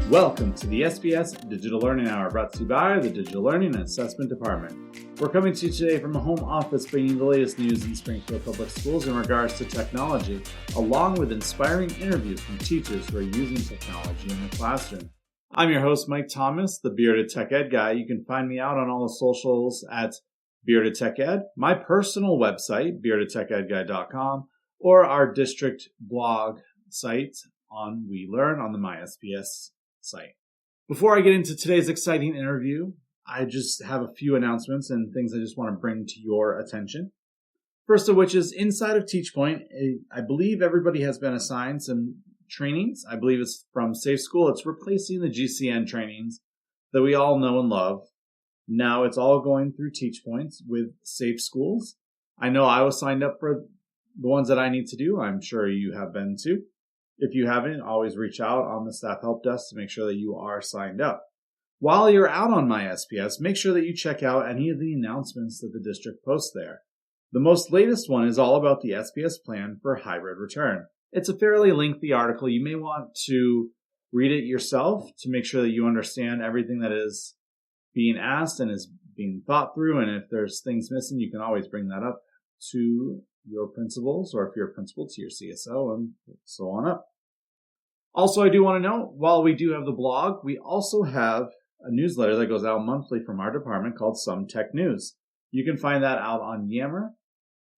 Welcome to the SBS Digital Learning Hour, brought to you by the Digital Learning and Assessment Department. We're coming to you today from a home office, bringing you the latest news in Springfield Public Schools in regards to technology, along with inspiring interviews from teachers who are using technology in the classroom. I'm your host, Mike Thomas, the Bearded Tech Ed Guy. You can find me out on all the socials at Bearded Tech Ed, my personal website, beardedtechedguy.com, or our district blog site on We Learn on the MySPS site. Before I get into today's exciting interview, I just have a few announcements and things I just want to bring to your attention. First of which is inside of TeachPoint, I believe everybody has been assigned some trainings. I believe it's from Safe School. It's replacing the GCN trainings that we all know and love. Now it's all going through TeachPoint with Safe Schools. I know I was signed up for the ones that I need to do. I'm sure you have been too. If you haven't, always reach out on the staff help desk to make sure that you are signed up. While you're out on MySPS, make sure that you check out any of the announcements that the district posts there. The most latest one is all about the SPS plan for hybrid return. It's a fairly lengthy article. You may want to read it yourself to make sure that you understand everything that is being asked and is being thought through. And if there's things missing, you can always bring that up to your principals, or if you're a principal, to your CSO, and so on up. Also, I do want to note, while we do have the blog, we also have a newsletter that goes out monthly from our department called Some Tech News. You can find that out on Yammer,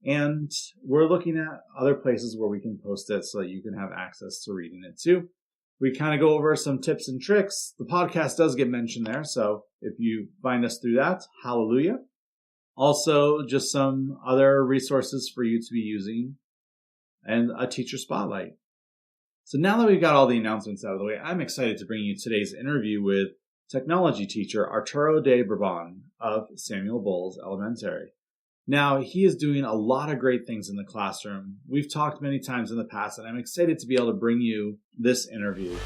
and we're looking at other places where we can post it so that you can have access to reading it too. We kind of go over some tips and tricks. The podcast does get mentioned there, so if you find us through that, hallelujah. Also, just some other resources for you to be using and a teacher spotlight. So now that we've got all the announcements out of the way, I'm excited to bring you today's interview with technology teacher Arturo De Bourbon of Samuel Bowles Elementary. Now, he is doing a lot of great things in the classroom. We've talked many times in the past, and I'm excited to be able to bring you this interview.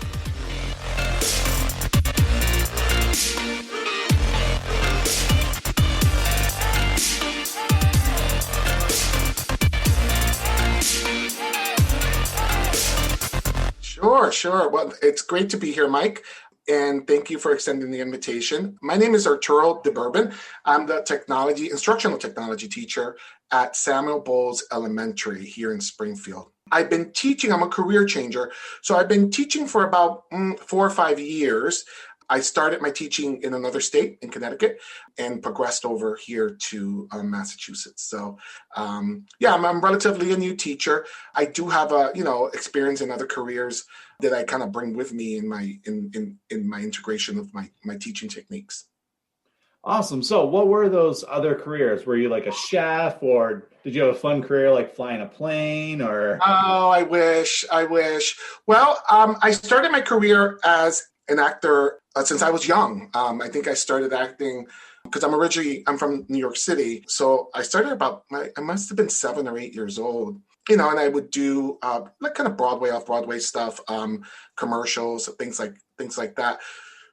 Sure. Well, it's great to be here, Mike, and thank you for extending the invitation. My name is Arturo De Bourbon. I'm the instructional technology teacher at Samuel Bowles Elementary here in Springfield. I've been teaching, I'm a career changer, so I've been teaching for about 4 or 5 years. I started my teaching in another state, in Connecticut, and progressed over here to Massachusetts. So, I'm a relatively a new teacher. I do have experience in other careers that I kind of bring with me in my integration of my teaching techniques. Awesome. So, what were those other careers? Were you like a chef, or did you have a fun career like flying a plane? Or I wish. Well, I started my career as an actor since I was young. I think I started acting because I'm from New York City. So I started I must have been 7 or 8 years old, and I would do like kind of Broadway, off-Broadway stuff, commercials, things like that.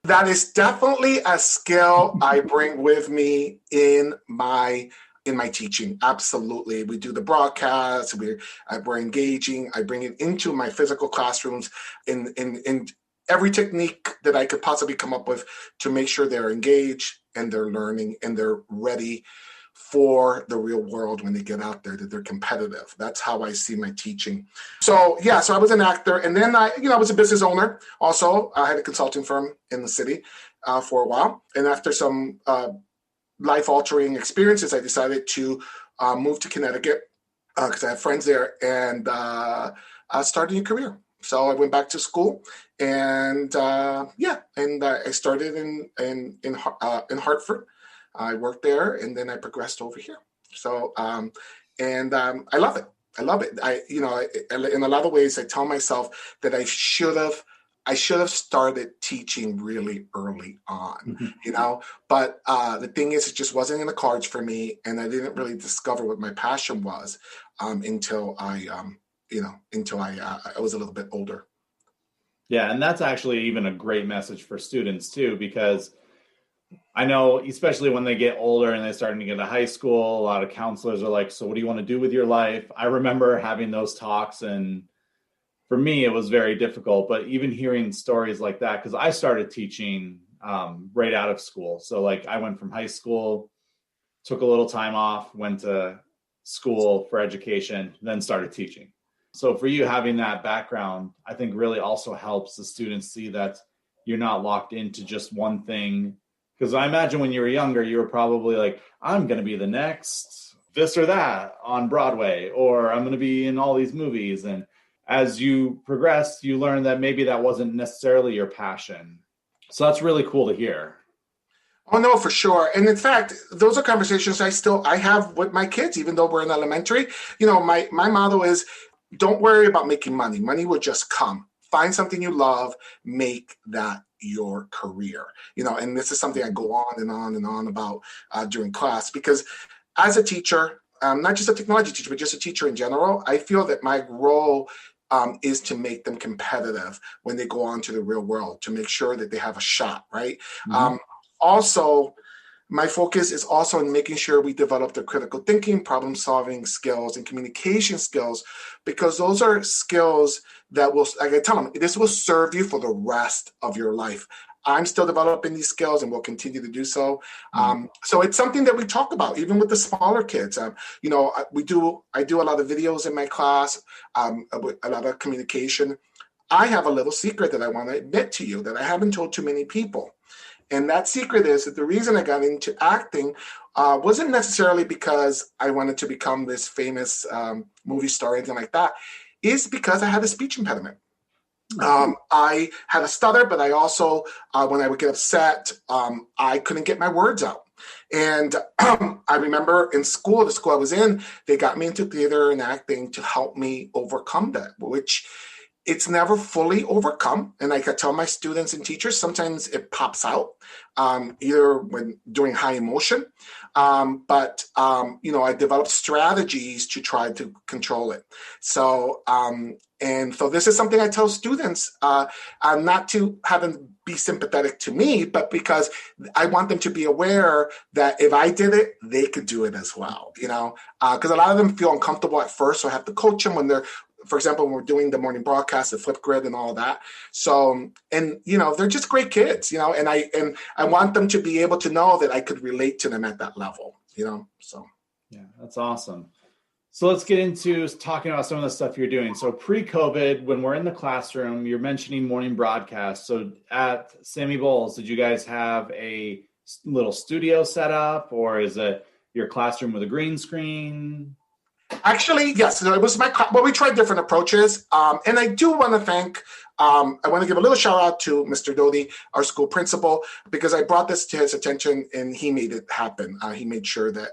That is definitely a skill I bring with me in my teaching. Absolutely. We do the broadcasts, we're engaging. I bring it into my physical classrooms in every technique that I could possibly come up with to make sure they're engaged and they're learning and they're ready for the real world when they get out there, that they're competitive. That's how I see my teaching. So I was an actor, and then I was a business owner. Also, I had a consulting firm in the city for a while. And after some life-altering experiences, I decided to move to Connecticut because I have friends there, and start a new career. So I went back to school, and I started in Hartford. I worked there, and then I progressed over here. So I love it. In a lot of ways, I tell myself that I should have started teaching really early on, But the thing is, it just wasn't in the cards for me, and I didn't really discover what my passion was until I was a little bit older. Yeah, and that's actually even a great message for students too, because I know, especially when they get older and they're starting to get to high school, a lot of counselors are like, so what do you want to do with your life? I remember having those talks and for me, it was very difficult. But even hearing stories like that, because I started teaching right out of school. So like I went from high school, took a little time off, went to school for education, then started teaching. So for you, having that background, I think really also helps the students see that you're not locked into just one thing. Because I imagine when you were younger, you were probably like, I'm going to be the next this or that on Broadway, or I'm going to be in all these movies. And as you progressed, you learned that maybe that wasn't necessarily your passion. So that's really cool to hear. Oh no, for sure. And in fact, those are conversations I have with my kids, even though we're in elementary. My motto is, don't worry about making money. Money will just come. Find something you love, make that your career. And this is something I go on and on and on about during class, because as a teacher, not just a technology teacher, but just a teacher in general, I feel that my role is to make them competitive when they go on to the real world, to make sure that they have a shot, right? Mm-hmm. Also, my focus is also in making sure we develop the critical thinking, problem solving skills, and communication skills, because those are skills that will, like I tell them, this will serve you for the rest of your life. I'm still developing these skills and will continue to do so. So it's something that we talk about, even with the smaller kids. I do a lot of videos in my class, a lot of communication. I have a little secret that I want to admit to you that I haven't told too many people. And that secret is that the reason I got into acting wasn't necessarily because I wanted to become this famous movie star or anything like that. Is because I had a speech impediment. I had a stutter, but I also, when I would get upset, I couldn't get my words out. And I remember in school, the school I was in, they got me into theater and acting to help me overcome that, which it's never fully overcome. And like I tell my students and teachers, sometimes it pops out, either when during high emotion. But I developed strategies to try to control it. So this is something I tell students, not to have them be sympathetic to me, but because I want them to be aware that if I did it, they could do it as well, because a lot of them feel uncomfortable at first. So I have to coach them when they're, for example, when we're doing the morning broadcast, the flip grid and all that. So, and, they're just great kids, and I want them to be able to know that I could relate to them at that level, so. Yeah, that's awesome. So let's get into talking about some of the stuff you're doing. So pre-COVID, when we're in the classroom, you're mentioning morning broadcast. So at Sammy Bowles, did you guys have a little studio set up, or is it your classroom with a green screen? Actually, yes. It was we tried different approaches. And I do want to thank, I want to give a little shout out to Mr. Doty, our school principal, because I brought this to his attention and he made it happen. He made sure that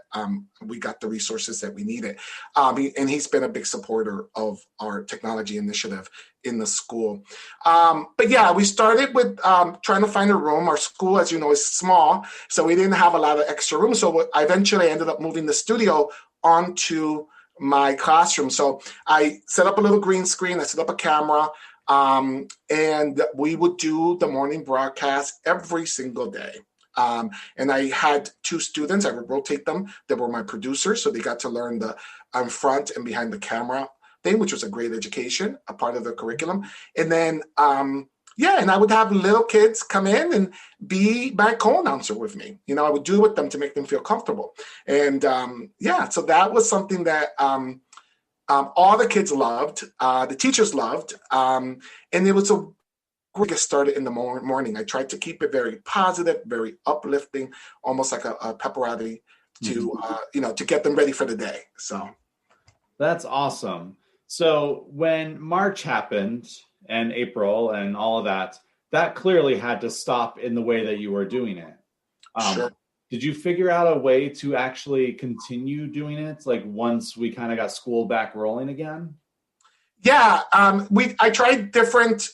we got the resources that we needed. And he's been a big supporter of our technology initiative in the school. But yeah, we started with trying to find a room. Our school, as you know, is small, so we didn't have a lot of extra room. So I eventually ended up moving the studio onto my classroom. So I set up a little green screen, I set up a camera, and we would do the morning broadcast every single day. And I had two students, I would rotate them, that were my producers, so they got to learn the front and behind the camera thing, which was a great education, a part of the curriculum. And then and I would have little kids come in and be my co-announcer with me. I would do with them to make them feel comfortable. And so that was something that all the kids loved, the teachers loved, and it was a great get started in the morning. I tried to keep it very positive, very uplifting, almost like a pepperati to get them ready for the day. So that's awesome. So when March happened, and April and all of that clearly had to stop in the way that you were doing it. Sure. Did you figure out a way to actually continue doing it? Like once we kind of got school back rolling again? Yeah, I tried different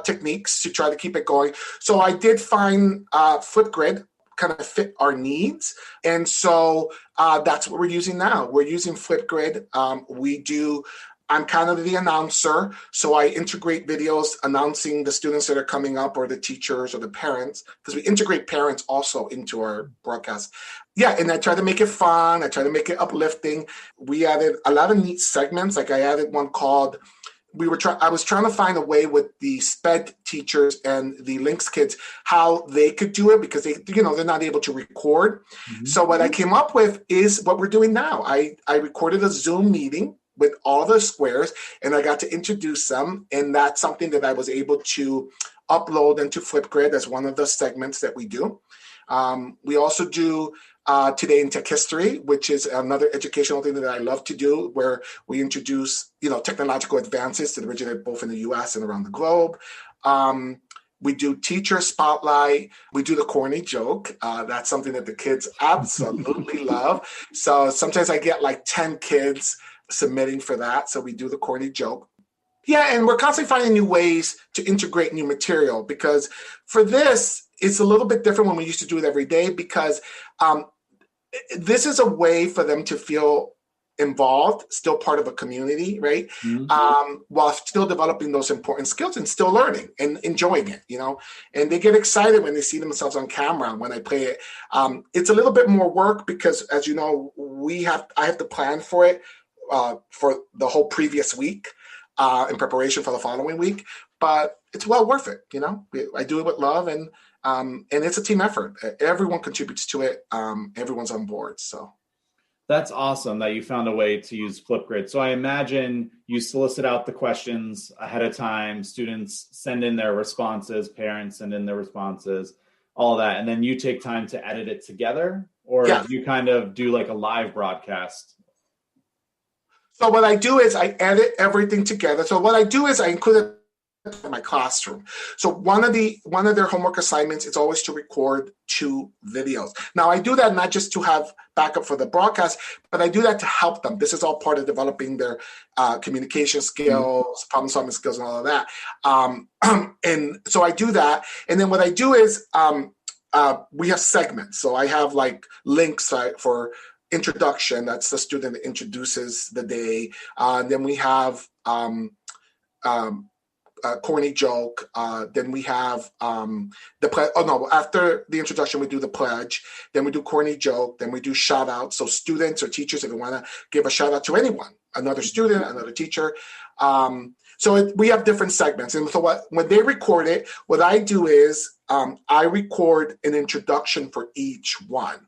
techniques to try to keep it going. So I did find Flipgrid kind of fit our needs. And so that's what we're using now. We're using Flipgrid. I'm kind of the announcer, so I integrate videos announcing the students that are coming up or the teachers or the parents, because we integrate parents also into our broadcast. Yeah, and I try to make it fun. I try to make it uplifting. We added a lot of neat segments. Like I added one called I was trying to find a way with the SPED teachers and the Links kids how they could do it because they're not able to record. Mm-hmm. So what I came up with is what we're doing now. I recorded a Zoom meeting with all the squares, and I got to introduce them, and that's something that I was able to upload into Flipgrid as one of the segments that we do. We also do Today in Tech History, which is another educational thing that I love to do, where we introduce, technological advances that originate both in the U.S. and around the globe. We do Teacher Spotlight. We do the corny joke. That's something that the kids absolutely love. So sometimes I get like 10 kids submitting for that. So we do the corny joke. Yeah, and we're constantly finding new ways to integrate new material because for this, it's a little bit different when we used to do it every day because this is a way for them to feel involved, still part of a community, right? Mm-hmm. While still developing those important skills and still learning and enjoying it, And they get excited when they see themselves on camera when I play it. It's a little bit more work because, as you know, I have to plan for it for the whole previous week in preparation for the following week. But it's well worth it, I do it with love and it's a team effort. Everyone contributes to it. Everyone's on board. So that's awesome that you found a way to use Flipgrid. So I imagine you solicit out the questions ahead of time. Students send in their responses. Parents send in their responses. All of that, and then you take time to edit it together, or do you kind of do like a live broadcast? So what I do is I edit everything together. So what I do is I include it in my classroom. So one of their homework assignments is always to record 2 videos. Now I do that not just to have backup for the broadcast, but I do that to help them. This is all part of developing their communication skills, problem solving skills, and all of that. And so I do that. And then what I do is we have segments. So I have like links for introduction. That's the student that introduces the day. Then we have corny joke. Then we have the pledge. Oh no! After the introduction, we do the pledge. Then we do corny joke. Then we do shout out. So students or teachers, if you want to give a shout out to anyone, another student, another teacher. We have different segments. And so when they record it, what I do is I record an introduction for each one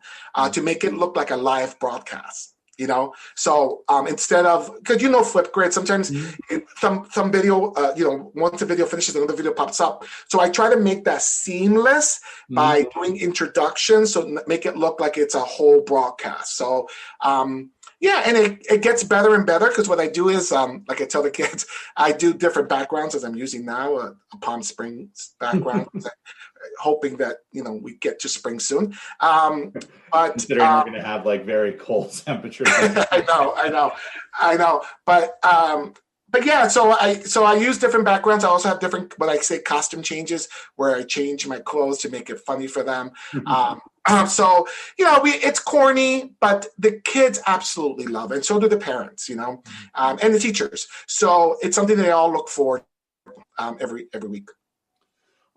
to make it look like a live broadcast. So instead of, because Flipgrid, sometimes some video, once the video finishes, another video pops up. So I try to make that seamless by doing introductions, so make it look like it's a whole broadcast. So and it gets better and better because what I do is, like I tell the kids, I do different backgrounds as I'm using now, a Palm Springs background. Hoping that we get to spring soon, but considering we're going to have like very cold temperatures. I know, but yeah. So I use different backgrounds. I also have different, what I say, costume changes, where I change my clothes to make it funny for them. It's corny, but the kids absolutely love it, and so do the parents, and the teachers. So it's something they all look for every week.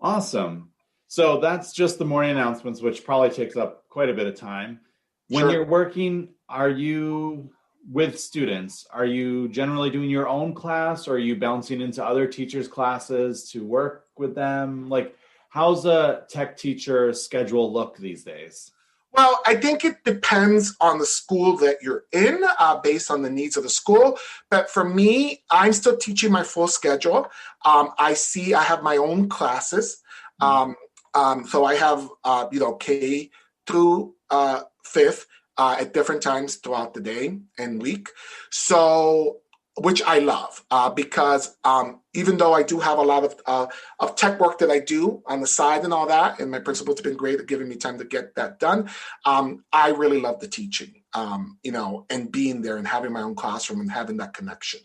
Awesome. So that's just the morning announcements, which probably takes up quite a bit of time. When you're working, are you with students? Are you generally doing your own class, or are you bouncing into other teachers' classes to work with them? Like, how's a tech teacher schedule look these days? Well, I think it depends on the school that you're in, based on the needs of the school. But for me, I'm still teaching my full schedule. I have my own classes. So I have, K through 5th at different times throughout the day and week. So, which I love because even though I do have a lot of tech work that I do on the side and all that, and my principal's been great at giving me time to get that done, I really love the teaching, and being there and having my own classroom and having that connection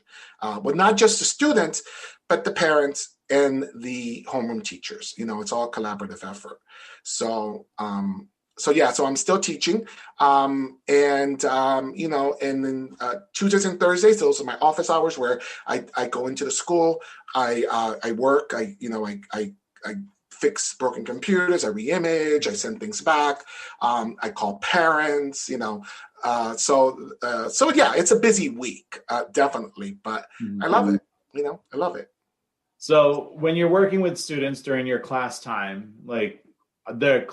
with not just the students, but the parents and the homeroom teachers. It's all collaborative effort. So I'm still teaching, and then Tuesdays and Thursdays, those are my office hours where I go into the school, I work, I fix broken computers, I reimage, I send things back, I call parents, so it's a busy week, definitely, but I love it. I love it. So when you're working with students during your class time, like they're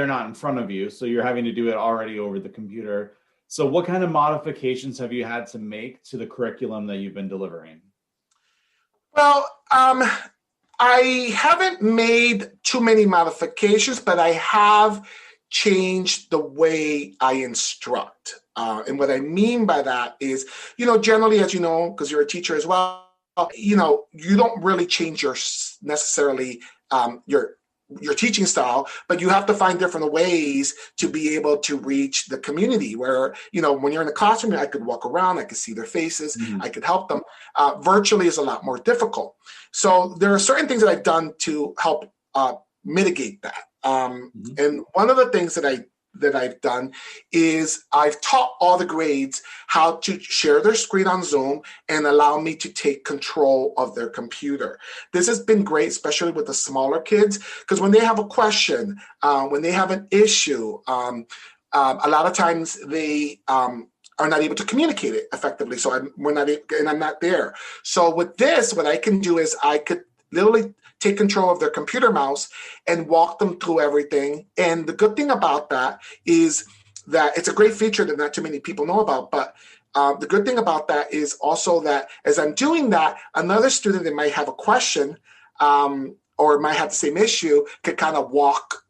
not in front of you, so you're having to do it already over the computer. So what kind of modifications have you had to make to the curriculum that you've been delivering? Well, I haven't made too many modifications, but I have changed the way I instruct. And what I mean by that is, generally, as you know, because you're a teacher as well, you don't really change necessarily your teaching style, but you have to find different ways to be able to reach the community where, when you're in the classroom, I could walk around, I could see their faces, I could help them. Virtually is a lot more difficult. So there are certain things that I've done to help mitigate that. And one of the things that I've done is I've taught all the grades how to share their screen on Zoom and allow me to take control of their computer. This has been great, especially with the smaller kids, because when they have a question, when they have an issue, a lot of times they are not able to communicate it effectively. So I'm not there. So with this, what I can do is I could literally take control of their computer mouse and walk them through everything. And the good thing about that is that it's a great feature that not too many people know about. But the good thing about that is also that as I'm doing that, another student that might have a question or might have the same issue could kind of walk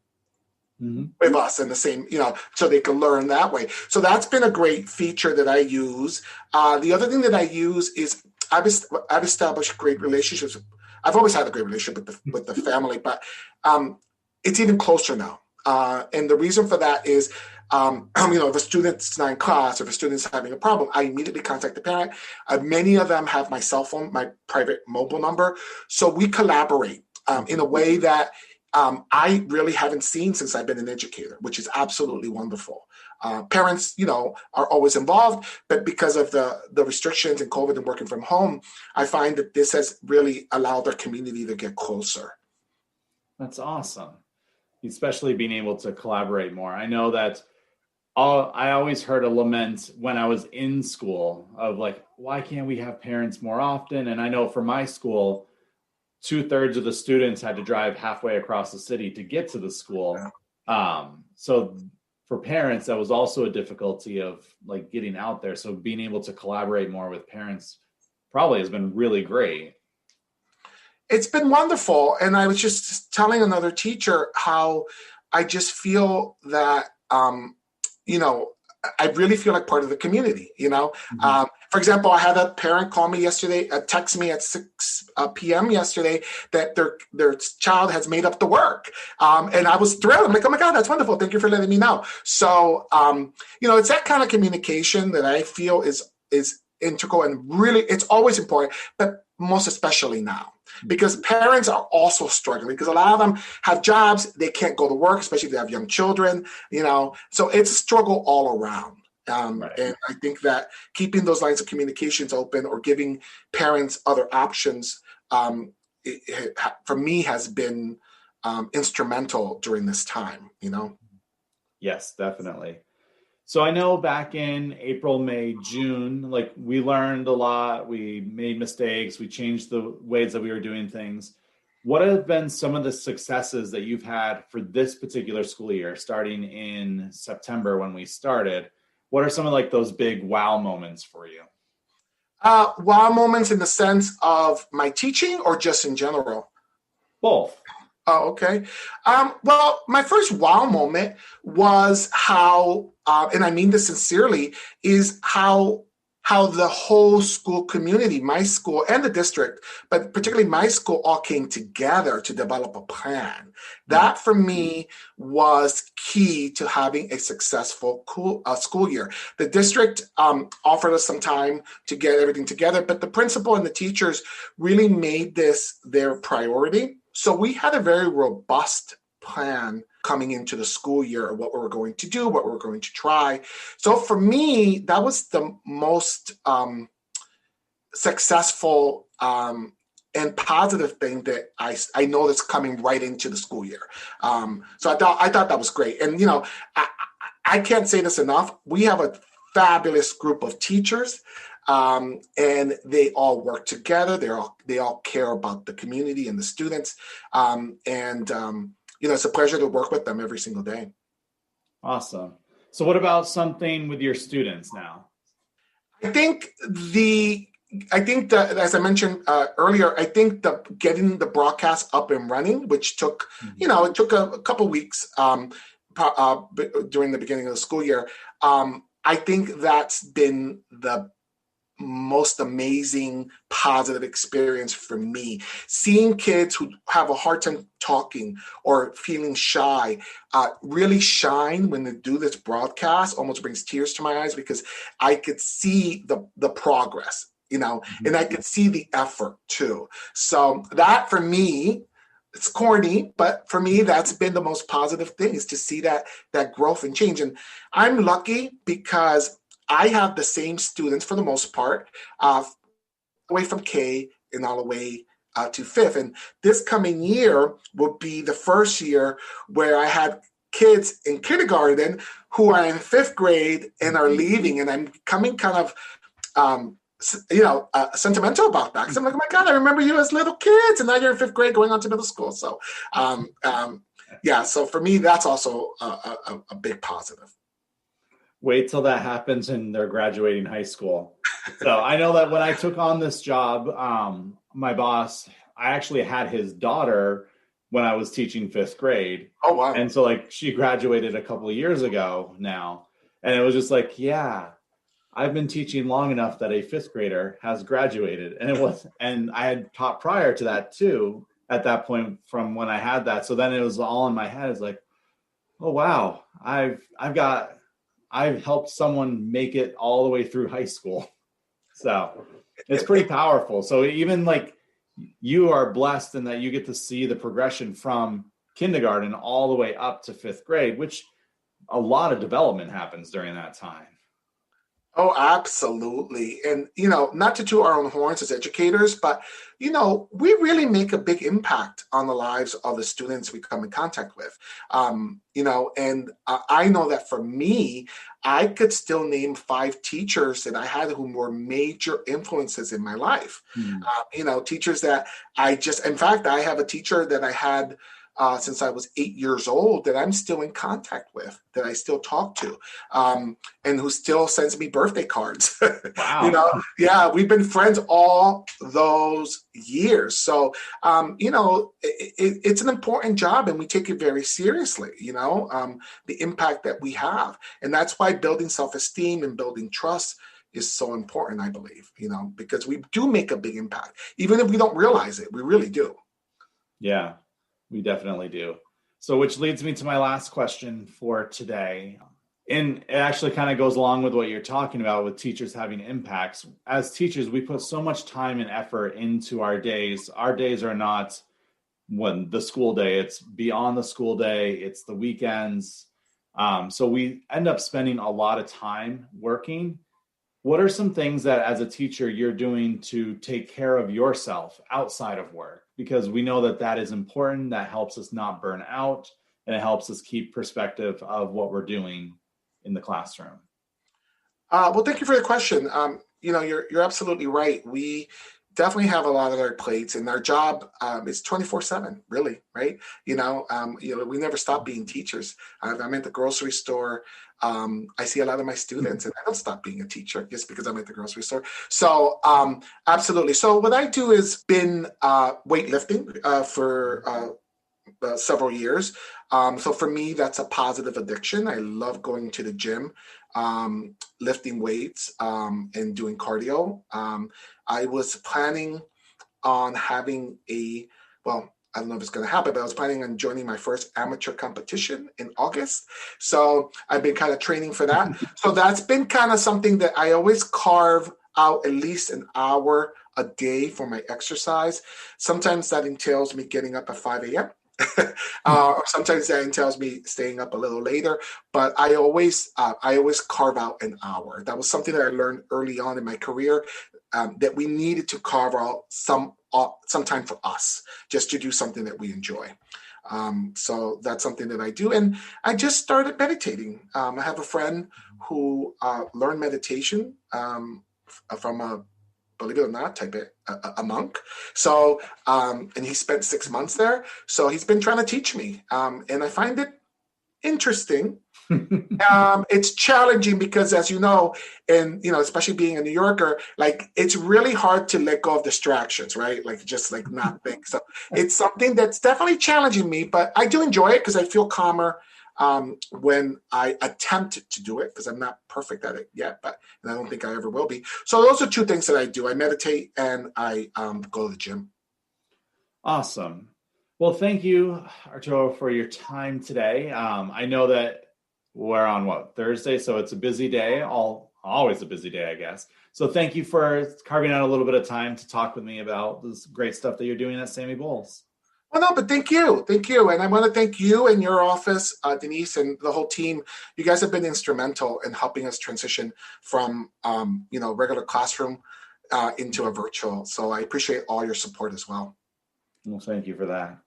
with us in the same, so they can learn that way. So that's been a great feature that I use. The other thing that I use is I've established great relationships. I've always had a great relationship with the family, but it's even closer now. And the reason for that is, if a student's not in class or if a student's having a problem, I immediately contact the parent. Many of them have my cell phone, my private mobile number. So we collaborate in a way that I really haven't seen since I've been an educator, which is absolutely wonderful. Parents, are always involved, but because of the restrictions and COVID and working from home, I find that this has really allowed their community to get closer. That's awesome. Especially being able to collaborate more. I know that I always heard a lament when I was in school of like, why can't we have parents more often? And I know for my school, 2/3 of the students had to drive halfway across the city to get to the school. So for parents, that was also a difficulty of like getting out there. So being able to collaborate more with parents probably has been really great. It's been wonderful. And I was just telling another teacher how I just feel that, I really feel like part of the community, For example, I had a parent call me yesterday, text me at 6 p.m. yesterday that their child has made up the work. And I was thrilled. I'm like, oh my God, that's wonderful. Thank you for letting me know. So, it's that kind of communication that I feel is integral and really, it's always important, but most especially now. Because parents are also struggling because a lot of them have jobs, they can't go to work, especially if they have young children, so it's a struggle all around. Right. And I think that keeping those lines of communications open or giving parents other options, for me has been instrumental during this time, Yes, definitely. So I know back in April, May, June, like we learned a lot, we made mistakes, we changed the ways that we were doing things. What have been some of the successes that you've had for this particular school year, starting in September when we started? What are some of like those big wow moments for you? Wow moments in the sense of my teaching or just in general? Both. Oh, okay. Well, my first wow moment was how, and I mean this sincerely, is how the whole school community, my school and the district, but particularly my school, all came together to develop a plan. That for me was key to having a successful school year. The district offered us some time to get everything together, but the principal and the teachers really made this their priority. So we had a very robust plan coming into the school year of what we were going to do, what we were going to try. So for me, that was the most successful and positive thing that I know that's coming right into the school year. So I thought that was great. And, I can't say this enough. We have a fabulous group of teachers. And they all work together. They all care about the community and the students. It's a pleasure to work with them every single day. Awesome. So what about something with your students now? I think that, as I mentioned earlier, I think getting the broadcast up and running, which took, it took a couple weeks during the beginning of the school year. I think that's been the most amazing positive experience for me. Seeing kids who have a hard time talking or feeling shy really shine when they do this broadcast almost brings tears to my eyes, because I could see the progress, and I could see the effort too. So that, for me, it's corny, but for me, that's been the most positive thing, is to see that growth and change. And I'm lucky because I have the same students for the most part, away from K and all the way to fifth. And this coming year will be the first year where I had kids in kindergarten who are in fifth grade and are leaving. And I'm becoming kind of, sentimental about that. Because I'm like, oh my God, I remember you as little kids, and now you're in fifth grade going on to middle school. So, so for me, that's also a big positive. Wait till that happens and they're graduating high school. So I know that when I took on this job, my boss, I actually had his daughter when I was teaching fifth grade. Oh, wow. And so she graduated a couple of years ago now. And it was just like, yeah, I've been teaching long enough that a fifth grader has graduated. And I had taught prior to that too, at that point from when I had that. So then it was all in my head. It's like, oh, wow, I've helped someone make it all the way through high school. So it's pretty powerful. So even you are blessed in that you get to see the progression from kindergarten all the way up to fifth grade, which a lot of development happens during that time. Oh, absolutely. And, not to toot our own horns as educators, but, we really make a big impact on the lives of the students we come in contact with. And I know that for me, I could still name 5 teachers that I had whom were major influences in my life. Teachers that in fact, I have a teacher that I had since I was 8 years old that I'm still in contact with, that I still talk to, and who still sends me birthday cards. Wow. We've been friends all those years. So, it's an important job, and we take it very seriously, the impact that we have. And that's why building self-esteem and building trust is so important, I believe, because we do make a big impact. Even if we don't realize it, we really do. Yeah. We definitely do. So which leads me to my last question for today. And it actually kind of goes along with what you're talking about with teachers having impacts. As teachers, we put so much time and effort into our days. Our days are not the school day. It's beyond the school day. It's the weekends. So we end up spending a lot of time working. What are some things that as a teacher you're doing to take care of yourself outside of work? Because we know that is important. That helps us not burn out, and it helps us keep perspective of what we're doing in the classroom. Well, thank you for the question. You're absolutely right. We definitely have a lot on our plates, and our job is 24/7, really, right? We never stop being teachers. I'm at the grocery store. I see a lot of my students, and I don't stop being a teacher just because I'm at the grocery store. So absolutely. So what I do is been weightlifting for several years. So for me, that's a positive addiction. I love going to the gym, lifting weights, and doing cardio. I was planning on having I don't know if it's going to happen, but I was planning on joining my first amateur competition in August. So I've been kind of training for that. So that's been kind of something that I always carve out at least an hour a day for my exercise. Sometimes that entails me getting up at 5 a.m. Or sometimes that entails me staying up a little later, but I always carve out an hour. That was something that I learned early on in my career, that we needed to carve out some time for us, just to do something that we enjoy. So that's something that I do. And I just started meditating. I have a friend who learned meditation from a, believe it or not, type it, a monk. So, and he spent 6 months there. So he's been trying to teach me. And I find it interesting. It's challenging because, as you know, and especially being a New Yorker, like it's really hard to let go of distractions, right? Like just like not think. So it's something that's definitely challenging me, but I do enjoy it because I feel calmer when I attempt to do it, because I'm not perfect at it yet, and I don't think I ever will be. So those are two things that I do. I meditate and I go to the gym. Awesome. Well, thank you, Arturo, for your time today. I know that we're on Thursday, so it's a busy day, always a busy day, I guess. So thank you for carving out a little bit of time to talk with me about this great stuff that you're doing at Sammy Bowles. Well, no, but thank you. And I want to thank you and your office, Denise, and the whole team. You guys have been instrumental in helping us transition from, regular classroom into a virtual. So I appreciate all your support as well. Well, thank you for that.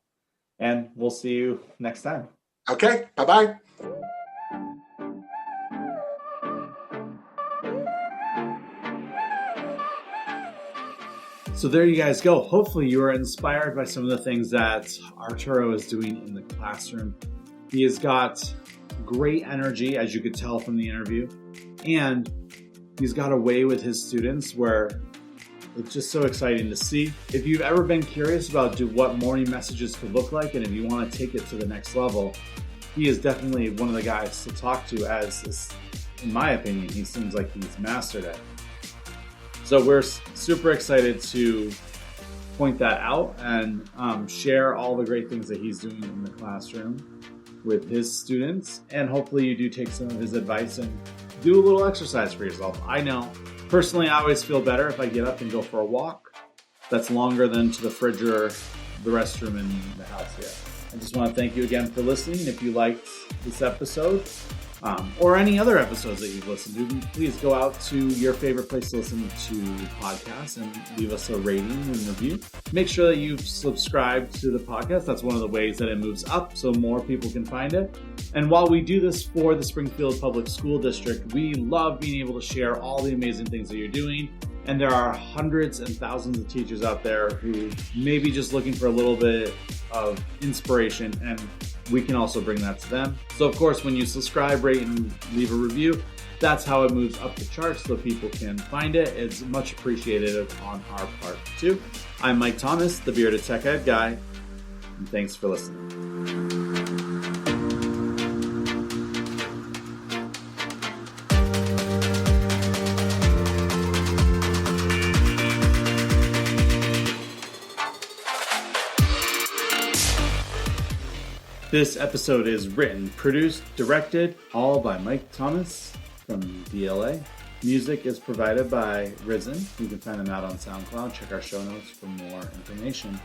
And we'll see you next time. Okay, bye-bye. So there you guys go. Hopefully you are inspired by some of the things that Arturo is doing in the classroom. He has got great energy, as you could tell from the interview, and he's got a way with his students where it's just so exciting to see. If you've ever been curious about what morning messages could look like, and if you want to take it to the next level, he is definitely one of the guys to talk to, as in my opinion, he seems like he's mastered it. So we're super excited to point that out and share all the great things that he's doing in the classroom with his students. And hopefully you do take some of his advice and do a little exercise for yourself. I know, personally, I always feel better if I get up and go for a walk that's longer than to the fridge or the restroom in the house here. I just want to thank you again for listening. If you liked this episode, or any other episodes that you've listened to, please go out to your favorite place to listen to podcasts and leave us a rating and review. Make sure that you've subscribed to the podcast. That's one of the ways that it moves up so more people can find it. And while we do this for the Springfield Public School District, we love being able to share all the amazing things that you're doing. And there are hundreds and thousands of teachers out there who may be just looking for a little bit of inspiration, and we can also bring that to them. So of course, when you subscribe, rate, and leave a review, that's how it moves up the charts so people can find it. It's much appreciated on our part too. I'm Mike Thomas, the Bearded Tech Ed Guy, and thanks for listening. This episode is written, produced, directed, all by Mike Thomas from DLA. Music is provided by RYYZN. You can find them out on SoundCloud. Check our show notes for more information.